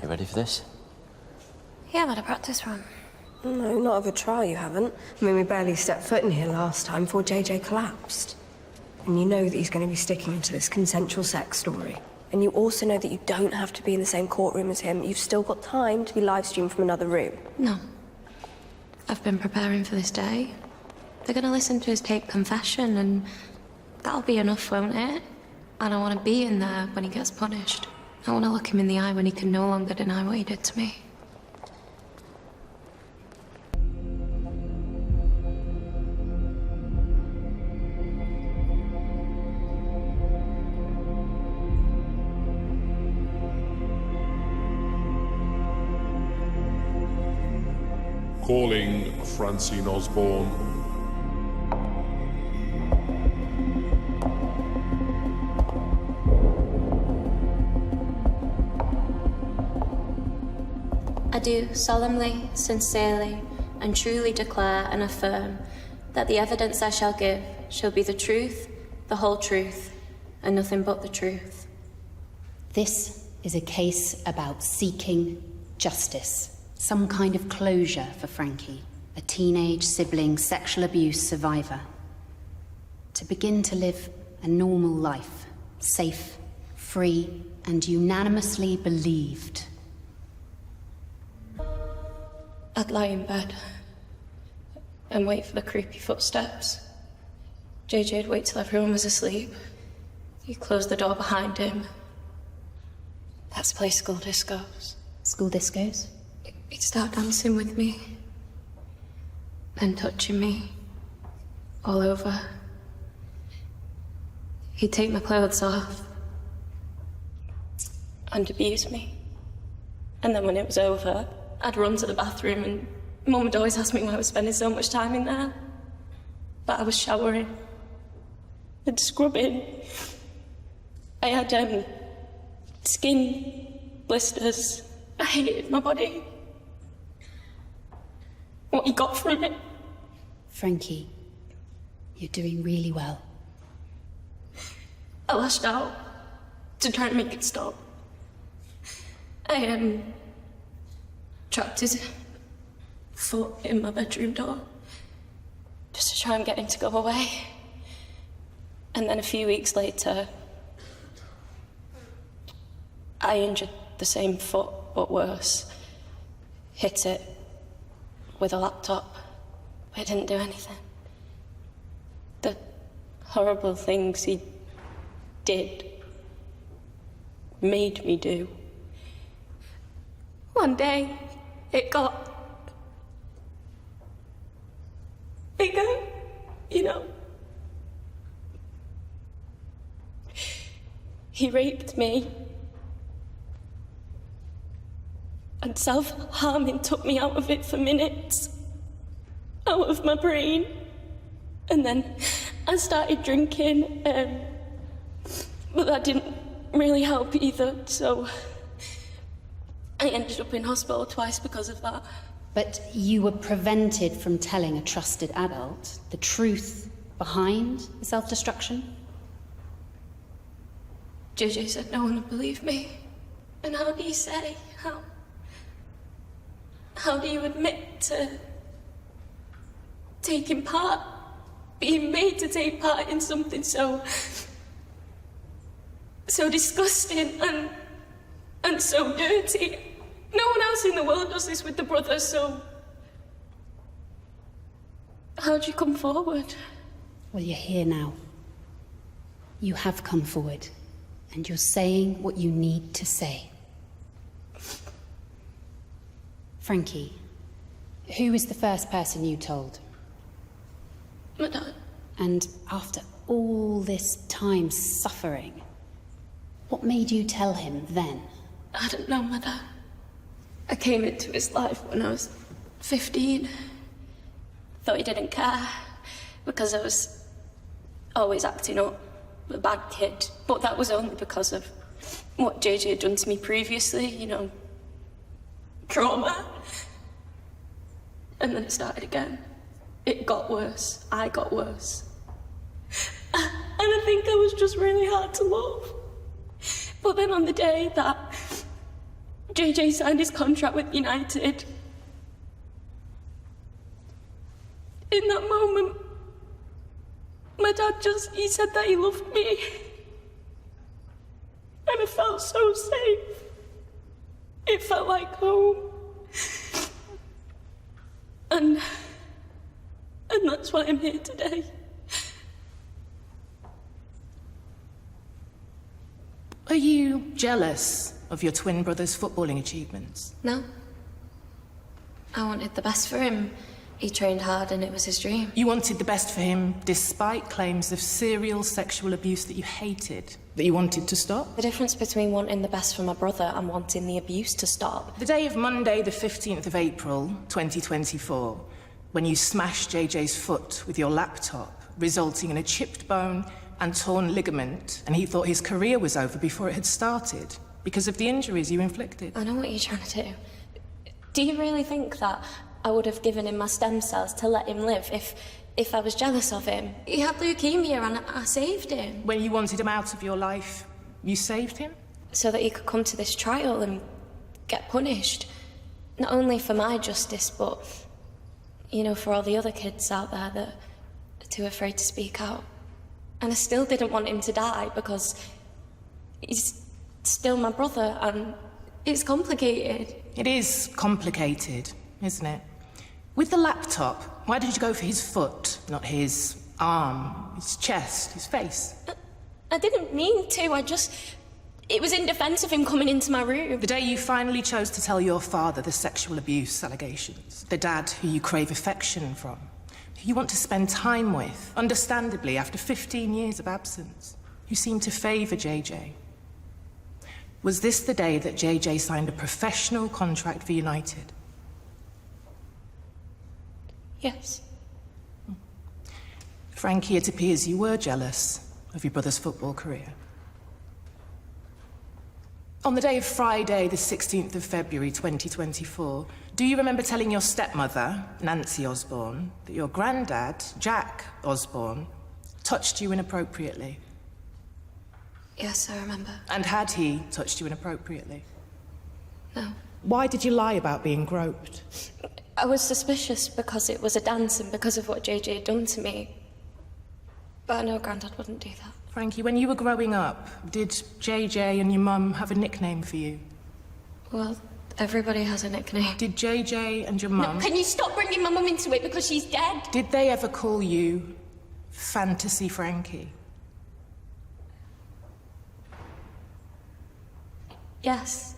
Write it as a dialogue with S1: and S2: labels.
S1: You ready for this?
S2: Yeah, I've had a practice run.
S3: No, not of a trial you haven't. I mean, we barely stepped foot in here last time before JJ collapsed. And you know that he's going to be sticking to this consensual sex story. And you also know that you don't have to be in the same courtroom as him. You've still got time to be live-streamed from another room.
S2: No. I've been preparing for this day. They're going to listen to his taped confession, and that'll be enough, won't it? And I want to be in there when he gets punished. I want to look him in the eye when he can no longer deny what he did to me.
S4: Calling Frankie Osborne.
S2: I do solemnly, sincerely, and truly declare and affirm that the evidence I shall give shall be the truth, the whole truth, and nothing but the truth.
S5: This is a case about seeking justice. Some kind of closure for Frankie, a teenage sibling sexual abuse survivor. To begin to live a normal life, safe, free, and unanimously believed.
S2: I'd lie in bed and wait for the creepy footsteps. JJ'd wait till everyone was asleep. He'd close the door behind him. Let's play school discos.
S5: School discos?
S2: He'd start dancing with me, then touching me all over. He'd take my clothes off and abuse me. And then when it was over, I'd run to the bathroom, and Mum would always ask me why I was spending so much time in there. But I was showering and scrubbing. I had skin blisters. I hated my body. What he got from it.
S5: Frankie, you're doing really well.
S2: I lashed out to try and make it stop. I trapped his foot in my bedroom door just to try and get him to go away. And then a few weeks later, I injured the same foot, but worse. Hit it with a laptop. It didn't do anything. The horrible things he did made me do. One day, it got bigger, you know. He raped me. And self-harming took me out of it for minutes, out of my brain. And then I started drinking, but that didn't really help either, so I ended up in hospital twice because of that.
S5: But you were prevented from telling a trusted adult the truth behind the self-destruction?
S2: JJ said no one would believe me. And how do you say, how do you admit to taking part, being made to take part in something so disgusting and so dirty? No one else in the world does this with the brothers, so how'd you come forward?
S5: Well, you're here now. You have come forward, and you're saying what you need to say. Frankie, who was the first person you told?
S2: My dad.
S5: And after all this time suffering, what made you tell him then?
S2: I don't know, my dad. I came into his life when I was 15. Thought he didn't care because I was always acting up, a bad kid. But that was only because of what JJ had done to me previously, you know, trauma. And then it started again. It got worse. I got worse. And I think I was just really hard to love. But then on the day that JJ signed his contract with United. In that moment, my dad he said that he loved me. And I felt so safe. It felt like home. And that's why I'm here today.
S1: Are you jealous of your twin brother's footballing achievements?
S2: No. I wanted the best for him. He trained hard and it was his dream.
S1: You wanted the best for him despite claims of serial sexual abuse that you hated, that you wanted to stop?
S2: The difference between wanting the best for my brother and wanting the abuse to stop.
S1: The day of Monday, the 15th of April, 2024, when you smashed JJ's foot with your laptop, resulting in a chipped bone and torn ligament, and he thought his career was over before it had started because of the injuries you inflicted.
S2: I know what you're trying to do. Do you really think that I would have given him my stem cells to let him live if I was jealous of him? He had leukemia and I saved him.
S1: When you wanted him out of your life, you saved him?
S2: So that he could come to this trial and get punished. Not only for my justice, but, you know, for all the other kids out there that are too afraid to speak out. And I still didn't want him to die because he's still my brother and it's complicated.
S1: It is complicated, isn't it? With the laptop, why did you go for his foot, not his arm, his chest, his face?
S2: I didn't mean to, it was in defense of him coming into my room.
S1: The day you finally chose to tell your father the sexual abuse allegations, the dad who you crave affection from, who you want to spend time with, understandably, after 15 years of absence, you seem to favour JJ. Was this the day that JJ signed a professional contract for United?
S2: Yes.
S1: Frankie, it appears you were jealous of your brother's football career. On the day of Friday, the 16th of February 2024, do you remember telling your stepmother, Nancy Osborne, that your granddad, Jack Osborne, touched you inappropriately?
S2: Yes, I remember.
S1: And had he touched you inappropriately?
S2: No.
S1: Why did you lie about being groped?
S2: I was suspicious because it was a dance and because of what JJ had done to me. But I know Grandad wouldn't do that.
S1: Frankie, when you were growing up, did JJ and your mum have a nickname for you?
S2: Well, everybody has a nickname.
S1: Did JJ and your mum...
S2: No, can you stop bringing my mum into it because she's dead?
S1: Did they ever call you Fantasy Frankie?
S2: Yes.